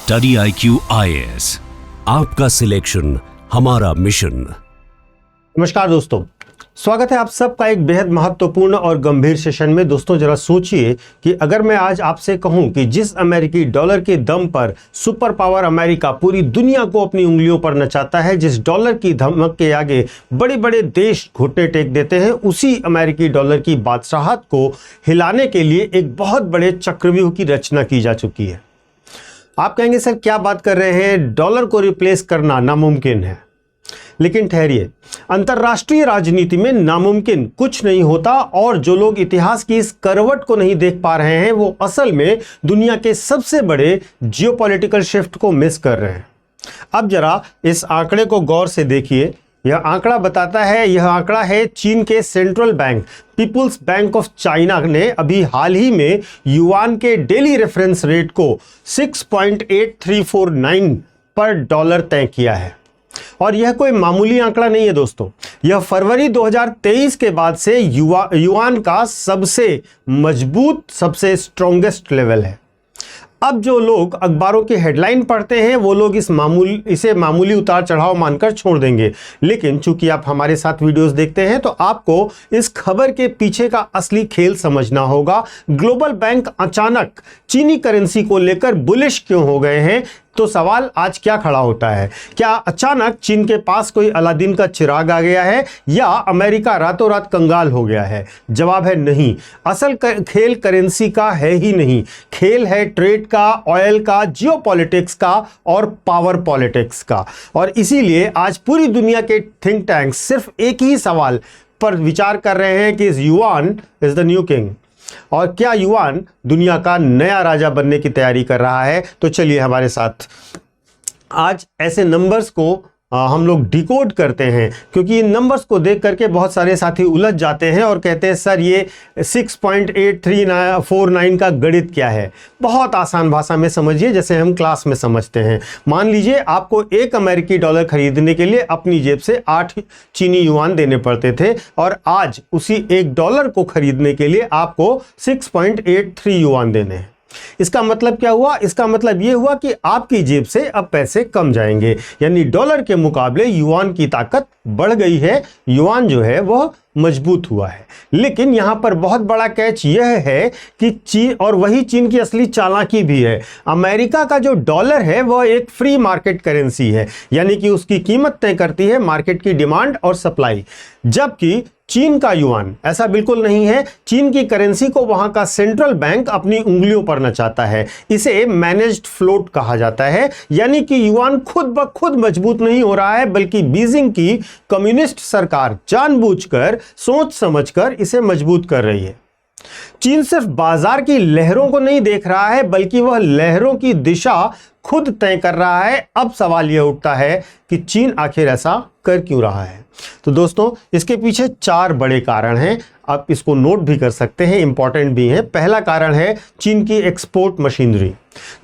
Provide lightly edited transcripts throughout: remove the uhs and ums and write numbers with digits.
Study IQ IAS, आपका selection हमारा mission. नमस्कार दोस्तों, स्वागत है आप सबका एक बेहद महत्वपूर्ण और गंभीर सेशन में। दोस्तों जरा सोचिए कि अगर मैं आज आपसे कहूं कि जिस अमेरिकी डॉलर के दम पर सुपर पावर अमेरिका पूरी दुनिया को अपनी उंगलियों पर नचाता है, जिस डॉलर की धमक के आगे बड़े बड़े देश घुटने टेक देते हैं, उसी अमेरिकी डॉलर की बादशाहत को हिलाने के लिए एक बहुत बड़े चक्रव्यूह की रचना की जा चुकी है। आप कहेंगे सर क्या बात कर रहे हैं, डॉलर को रिप्लेस करना नामुमकिन है। लेकिन ठहरिए, अंतर्राष्ट्रीय राजनीति में नामुमकिन कुछ नहीं होता और जो लोग इतिहास की इस करवट को नहीं देख पा रहे हैं वो असल में दुनिया के सबसे बड़े जियोपॉलिटिकल शिफ्ट को मिस कर रहे हैं। अब जरा इस आंकड़े को गौर से देखिए। यह आंकड़ा बताता है, यह आंकड़ा है चीन के central bank people's bank of China ने अभी हाल ही में युआन के डेली रेफरेंस रेट को 6.8349 पर डॉलर तय किया है। और यह कोई मामूली आंकड़ा नहीं है दोस्तों, यह फरवरी 2023 के बाद से युआन का सबसे मजबूत, सबसे स्ट्रॉन्गेस्ट लेवल है। अब जो लोग अखबारों की हेडलाइन पढ़ते हैं वो लोग इसे मामूली उतार चढ़ाव मानकर छोड़ देंगे, लेकिन चूंकि आप हमारे साथ वीडियोस देखते हैं तो आपको इस खबर के पीछे का असली खेल समझना होगा। ग्लोबल बैंक अचानक चीनी करेंसी को लेकर बुलिश क्यों हो गए हैं, तो सवाल आज क्या खड़ा होता है, क्या अचानक चीन के पास कोई अलादीन का चिराग आ गया है या अमेरिका रातों रात कंगाल हो गया है? जवाब है नहीं। असल खेल करेंसी का है ही नहीं, खेल है ट्रेड का, ऑयल का, जियोपॉलिटिक्स का और पावर पॉलिटिक्स का। और इसीलिए आज पूरी दुनिया के थिंक टैंक्स सिर्फ एक ही सवाल पर विचार कर रहे हैं कि yuan is the new king, और क्या युआन दुनिया का नया राजा बनने की तैयारी कर रहा है। तो चलिए हमारे साथ आज ऐसे नंबर्स को हम लोग डिकोड करते हैं, क्योंकि इन नंबर्स को देख करके बहुत सारे साथी उलझ जाते हैं और कहते हैं सर ये 6.8349 का गणित क्या है। बहुत आसान भाषा में समझिए, जैसे हम क्लास में समझते हैं। मान लीजिए आपको एक अमेरिकी डॉलर खरीदने के लिए अपनी जेब से 8 चीनी युआन देने पड़ते थे, और आज उसी एक डॉलर को खरीदने के लिए आपको 6.83 युआन देने हैं। इसका मतलब क्या हुआ? इसका मतलब यह हुआ कि आपकी जेब से अब पैसे कम जाएंगे, यानी डॉलर के मुकाबले युआन की ताकत बढ़ गई है, युआन जो है वह मजबूत हुआ है। लेकिन यहां पर बहुत बड़ा कैच यह है कि चीन, और वही चीन की असली चालाकी भी है, अमेरिका का जो डॉलर है वह एक फ्री मार्केट करेंसी है, यानी कि उसकी कीमत तय करती है मार्केट की डिमांड और सप्लाई। जबकि चीन का युआन ऐसा बिल्कुल नहीं है। चीन की करेंसी को वहां का सेंट्रल बैंक अपनी उंगलियों पर नचाता है, इसे मैनेज्ड फ्लोट कहा जाता है। यानी कि युआन खुद ब खुद मजबूत नहीं हो रहा है, बल्कि बीजिंग की कम्युनिस्ट सरकार जानबूझकर, सोच समझकर इसे मजबूत कर रही है। चीन सिर्फ बाजार की लहरों को नहीं देख रहा है, बल्कि वह लहरों की दिशा खुद तय कर रहा है। अब सवाल यह उठता है कि चीन आखिर ऐसा कर क्यों रहा है। तो दोस्तों इसके पीछे 4 बड़े कारण हैं, आप इसको नोट भी कर सकते हैं, इंपॉर्टेंट भी है। पहला कारण है चीन की एक्सपोर्ट मशीनरी।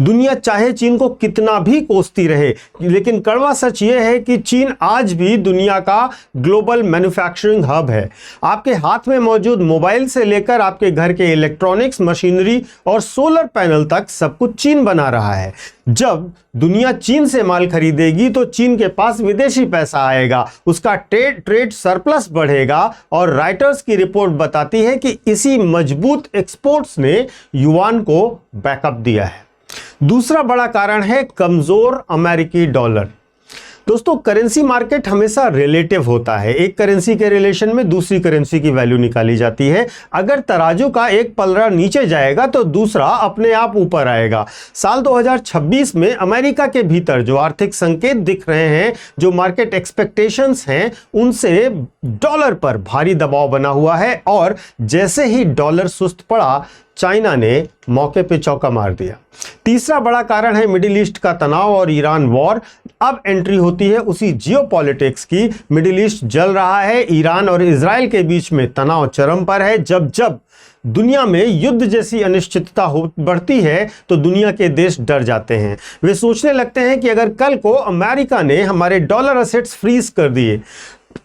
दुनिया चाहे चीन को कितना भी कोसती रहे, लेकिन कड़वा सच यह है कि चीन आज भी दुनिया का ग्लोबल मैन्युफैक्चरिंग हब है। आपके हाथ में मौजूद मोबाइल से लेकर आपके घर के इलेक्ट्रॉनिक्स, मशीनरी और सोलर पैनल तक सब कुछ चीन बना रहा है। जब दुनिया चीन से माल खरीदेगी तो चीन के पास विदेशी पैसा आएगा, उसका ट्रेड सरप्लस बढ़ेगा, और राइटर्स की रिपोर्ट बताती है कि इसी मजबूत एक्सपोर्ट्स ने युआन को बैकअप दिया है। दूसरा बड़ा कारण है कमजोर अमेरिकी डॉलर। दोस्तों करेंसी मार्केट हमेशा रिलेटिव होता है, एक करेंसी के रिलेशन में दूसरी करेंसी की वैल्यू निकाली जाती है। अगर तराजू का एक पलड़ा नीचे जाएगा तो दूसरा अपने आप ऊपर आएगा। साल 2026 में अमेरिका के भीतर जो आर्थिक संकेत दिख रहे हैं, जो मार्केट एक्सपेक्टेशंस हैं, उनसे डॉलर पर भारी दबाव बना हुआ है, और जैसे ही डॉलर सुस्त पड़ा चाइना ने मौके पे चौका मार दिया। तीसरा बड़ा कारण है मिडिल ईस्ट का तनाव और ईरान वॉर। अब एंट्री होती है उसी जियोपॉलिटिक्स की। मिडिल ईस्ट जल रहा है, ईरान और इजराइल के बीच में तनाव चरम पर है। जब जब दुनिया में युद्ध जैसी अनिश्चितता बढ़ती है तो दुनिया के देश डर जाते हैं। वे सोचने लगते हैं कि अगर कल को अमेरिका ने हमारे डॉलर असेट्स फ्रीज कर दिए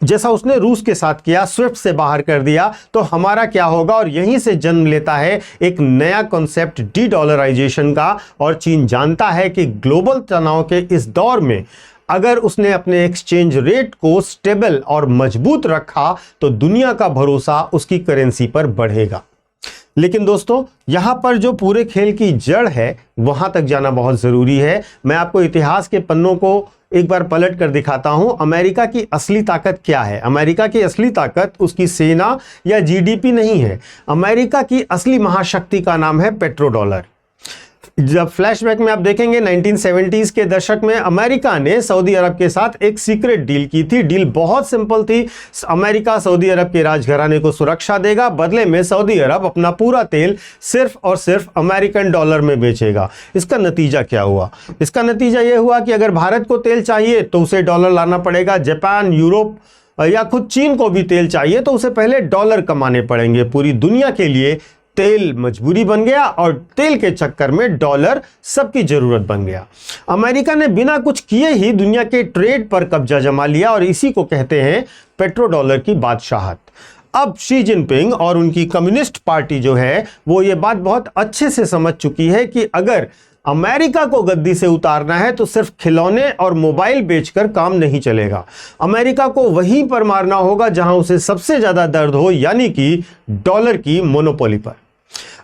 जैसा उसने रूस के साथ किया, स्विफ्ट से बाहर कर दिया, तो हमारा क्या होगा। और यहीं से जन्म लेता है एक नया कॉन्सेप्ट डी डॉलराइजेशन का। और चीन जानता है कि ग्लोबल तनाव के इस दौर में अगर उसने अपने एक्सचेंज रेट को स्टेबल और मजबूत रखा तो दुनिया का भरोसा उसकी करेंसी पर बढ़ेगा। लेकिन दोस्तों, यहां पर जो पूरे खेल की जड़ है वहां तक जाना बहुत जरूरी है। मैं आपको इतिहास के पन्नों को एक बार पलट कर दिखाता हूं। अमेरिका की असली ताकत क्या है? अमेरिका की असली ताकत उसकी सेना या जीडीपी नहीं है। अमेरिका की असली महाशक्ति का नाम है पेट्रो डॉलर। जब फ्लैशबैक में आप देखेंगे 1970s के दशक में अमेरिका ने सऊदी अरब के साथ एक सीक्रेट डील की थी। डील बहुत सिंपल थी। अमेरिका सऊदी अरब के राजघराने को सुरक्षा देगा, बदले में सऊदी अरब अपना पूरा तेल सिर्फ और सिर्फ अमेरिकन डॉलर में बेचेगा। इसका नतीजा क्या हुआ? इसका नतीजा यह हुआ कि अगर भारत को तेल चाहिए तो उसे डॉलर लाना पड़ेगा। जापान, यूरोप या खुद चीन को भी तेल चाहिए तो उसे पहले डॉलर कमाने पड़ेंगे। पूरी दुनिया के लिए तेल मजबूरी बन गया और तेल के चक्कर में डॉलर सबकी जरूरत बन गया। अमेरिका ने बिना कुछ किए ही दुनिया के ट्रेड पर कब्जा जमा लिया और इसी को कहते हैं पेट्रो डॉलर की बादशाहत। अब शी जिनपिंग और उनकी कम्युनिस्ट पार्टी जो है वो ये बात बहुत अच्छे से समझ चुकी है कि अगर अमेरिका को गद्दी से उतारना है तो सिर्फ खिलौने और मोबाइल बेचकर काम नहीं चलेगा। अमेरिका को वहीं पर मारना होगा जहां उसे सबसे ज्यादा दर्द हो, यानी कि डॉलर की मोनोपोली पर।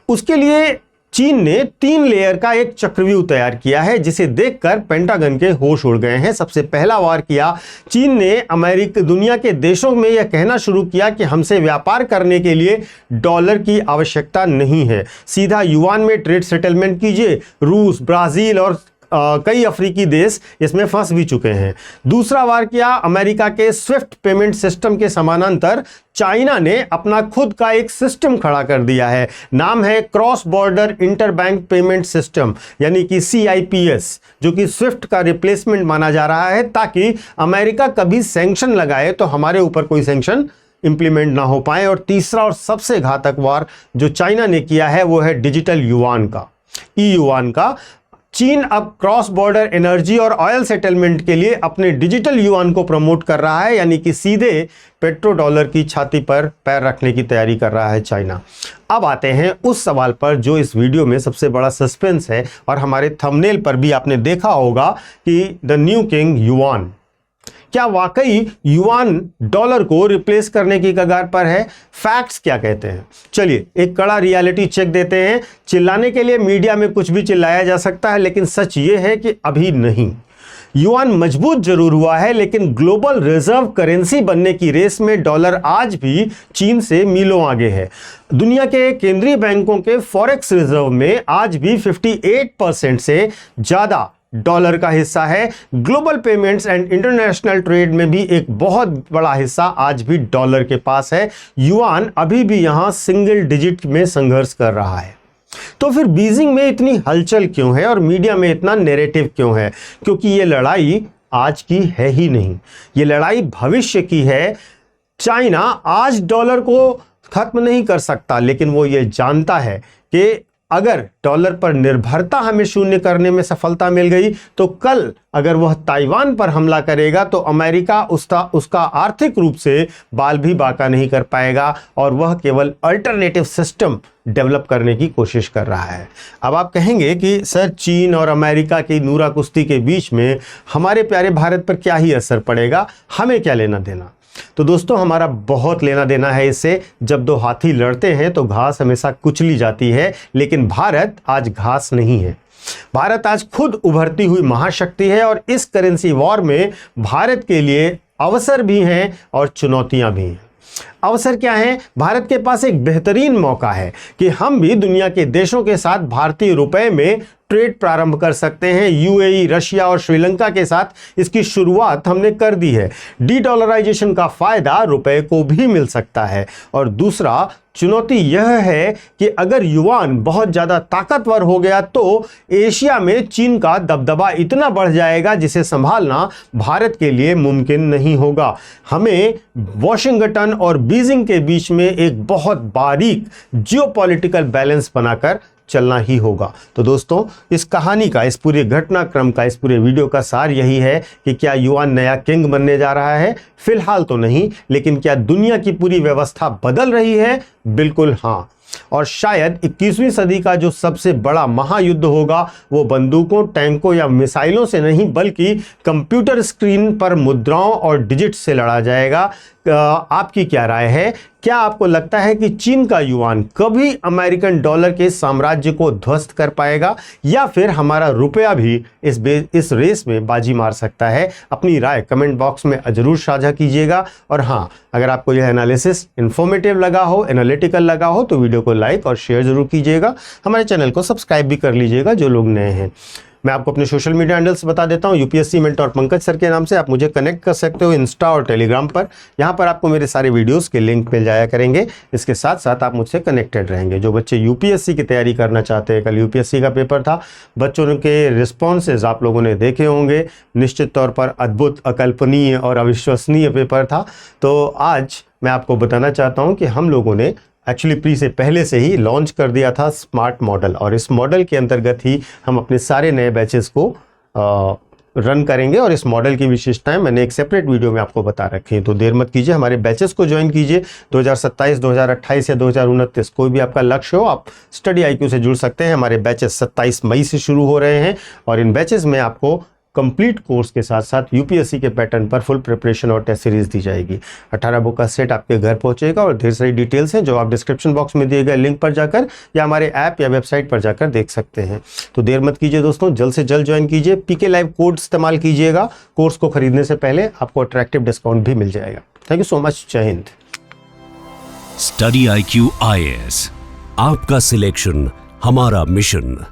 उसके लिए चीन ने 3 लेयर का एक चक्रव्यूह तैयार किया है जिसे देखकर पेंटागन के होश उड़ गए हैं। सबसे पहला वार किया चीन ने अमेरिका दुनिया के देशों में यह कहना शुरू किया कि हमसे व्यापार करने के लिए डॉलर की आवश्यकता नहीं है, सीधा युआन में ट्रेड सेटलमेंट कीजिए। रूस, ब्राजील और कई अफ्रीकी देश इसमें फंस भी चुके हैं। दूसरा वार किया अमेरिका के स्विफ्ट पेमेंट सिस्टम के समानांतर चाइना ने अपना खुद का एक सिस्टम खड़ा कर दिया है। नाम है cross border interbank payment system, यानी कि CIPS, जो कि स्विफ्ट का रिप्लेसमेंट माना जा रहा है, ताकि अमेरिका कभी सैंक्शन लगाए तो हमारे ऊपर कोई सैंक्शन इंप्लीमेंट ना हो पाए। और तीसरा और सबसे घातक वार जो चाइना ने किया है वो है डिजिटल युआन का, ई-युआन का। चीन अब क्रॉस बॉर्डर एनर्जी और ऑयल सेटलमेंट के लिए अपने डिजिटल युआन को प्रमोट कर रहा है, यानी कि सीधे पेट्रो डॉलर की छाती पर पैर रखने की तैयारी कर रहा है चाइना। अब आते हैं उस सवाल पर जो इस वीडियो में सबसे बड़ा सस्पेंस है और हमारे थंबनेल पर भी आपने देखा होगा कि द न्यू किंग युआन। क्या वाकई युआन डॉलर को रिप्लेस करने की कगार पर है? फैक्ट्स क्या कहते हैं? चलिए एक कड़ा रियलिटी चेक देते हैं। चिल्लाने के लिए मीडिया में कुछ भी चिल्लाया जा सकता है, लेकिन सच ये है कि अभी नहीं। युआन मजबूत जरूर हुआ है, लेकिन ग्लोबल रिजर्व करेंसी बनने की रेस में डॉलर आज भी चीन से मीलों आगे है। दुनिया के केंद्रीय बैंकों के फॉरेक्स रिजर्व में आज भी 58% से ज्यादा डॉलर का हिस्सा है। Global payments and international trade में भी एक बहुत बड़ा हिस्सा आज भी डॉलर के पास है। युआन अभी भी यहां सिंगल डिजिट में संघर्ष कर रहा है। तो फिर बीजिंग में इतनी हलचल क्यों है और मीडिया में इतना नैरेटिव क्यों है? क्योंकि ये लड़ाई आज की है ही नहीं, ये लड़ाई भविष्य की है। चाइना आज डॉलर को खत्म नहीं कर सकता, लेकिन वो ये जानता है कि अगर डॉलर पर निर्भरता हमें शून्य करने में सफलता मिल गई तो कल अगर वह ताइवान पर हमला करेगा तो अमेरिका उसका आर्थिक रूप से बाल भी बाका नहीं कर पाएगा और वह केवल अल्टरनेटिव सिस्टम डेवलप करने की कोशिश कर रहा है। अब आप कहेंगे कि सर चीन और अमेरिका की नूरा कुश्ती के बीच में हमारे प्यारे भारत पर क्या ही असर पड़ेगा, हमें क्या लेना देना? तो दोस्तों हमारा बहुत लेना देना है इससे। जब दो हाथी लड़ते हैं तो घास हमेशा कुचली जाती है, लेकिन भारत आज घास नहीं है। भारत आज खुद उभरती हुई महाशक्ति है और इस करेंसी वॉर में भारत के लिए अवसर भी हैं और चुनौतियां भी हैं। अवसर क्या है? भारत के पास एक बेहतरीन मौका है कि हम भी दुनिया के देशों के साथ भारतीय रुपए में ट्रेड प्रारंभ कर सकते हैं। यूएई, रशिया और श्रीलंका के साथ इसकी शुरुआत हमने कर दी है। डी डॉलराइजेशन का फायदा रुपए को भी मिल सकता है। और दूसरा चुनौती यह है कि अगर युआन बहुत ज़्यादा ताकतवर हो गया तो एशिया में चीन का दबदबा इतना बढ़ जाएगा जिसे संभालना भारत के लिए मुमकिन नहीं होगा। हमें वॉशिंगटन और बीजिंग के बीच में एक बहुत बारीक जियोपॉलिटिकल बैलेंस बनाकर चलना ही होगा। तो दोस्तों, इस कहानी का, इस पूरे घटनाक्रम का, इस पूरे वीडियो का सार यही है कि क्या युआन नया किंग बनने जा रहा है? फिलहाल तो नहीं, लेकिन क्या दुनिया की पूरी व्यवस्था बदल रही है? बिल्कुल हाँ। और शायद 21वीं सदी का जो सबसे बड़ा महायुद्ध होगा वो बंदूकों, टैंकों या मिसाइलों से नहीं, बल्कि कंप्यूटर स्क्रीन पर मुद्राओं और डिजिट से लड़ा जाएगा। आपकी क्या राय है? क्या आपको लगता है कि चीन का युआन कभी अमेरिकन डॉलर के साम्राज्य को ध्वस्त कर पाएगा, या फिर हमारा रुपया भी इस रेस में बाजी मार सकता है? अपनी राय कमेंट बॉक्स में जरूर साझा कीजिएगा। और हाँ, अगर आपको यह एनालिसिस इन्फॉर्मेटिव लगा हो, एनालिटिकल लगा हो, तो वीडियो को लाइक और शेयर जरूर कीजिएगा। हमारे चैनल को सब्सक्राइब भी कर लीजिएगा जो लोग नए हैं। मैं आपको अपने सोशल मीडिया हैंडल्स बता देता हूं। यूपीएससी मेंटोर पंकज सर के नाम से आप मुझे कनेक्ट कर सकते हो इंस्टा और टेलीग्राम पर। यहां पर आपको मेरे सारे वीडियोस के लिंक मिल जाया करेंगे। इसके साथ साथ आप मुझसे कनेक्टेड रहेंगे। जो बच्चे यूपीएससी की तैयारी करना चाहते हैं, कल यूपीएससी का पेपर था, बच्चों के रिस्पॉन्सेज आप लोगों ने देखे होंगे। निश्चित तौर पर अद्भुत, अकल्पनीय और अविश्वसनीय पेपर था। तो आज मैं आपको बताना चाहता हूँ कि हम लोगों ने एक्चुअली प्री से पहले से ही लॉन्च कर दिया था स्मार्ट मॉडल, और इस मॉडल के अंतर्गत ही हम अपने सारे नए बैचेस को रन करेंगे। और इस मॉडल की विशेषताएं मैंने एक सेपरेट वीडियो में आपको बता रखी हैं। तो देर मत कीजिए, हमारे बैचेस को ज्वाइन कीजिए। 2027, 2028 या 2029 कोई भी आपका लक्ष्य हो, आप स्टडी IQ से जुड़ सकते हैं। हमारे बैचेस 27 मई से शुरू हो रहे हैं, और इन बैचेस में आपको कंप्लीट कोर्स के साथ साथ यूपीएससी के पैटर्न पर फुल प्रिपरेशन और टेस्ट सीरीज दी जाएगी। 18 बुक का सेट आपके घर पहुंचेगा, और ढेर सारी डिटेल्स हैं जो आप डिस्क्रिप्शन बॉक्स में दिए गए लिंक पर जाकर या हमारे ऐप या वेबसाइट पर जाकर देख सकते हैं। तो देर मत कीजिए दोस्तों, जल्द से जल्द ज्वाइन कीजिए। पीके लाइव कोड इस्तेमाल कीजिएगा। कोर्स को खरीदने से पहले आपको अट्रैक्टिव डिस्काउंट भी मिल जाएगा। Thank you so much. जय हिंद। स्टडी IQ IAS, आपका सिलेक्शन हमारा मिशन।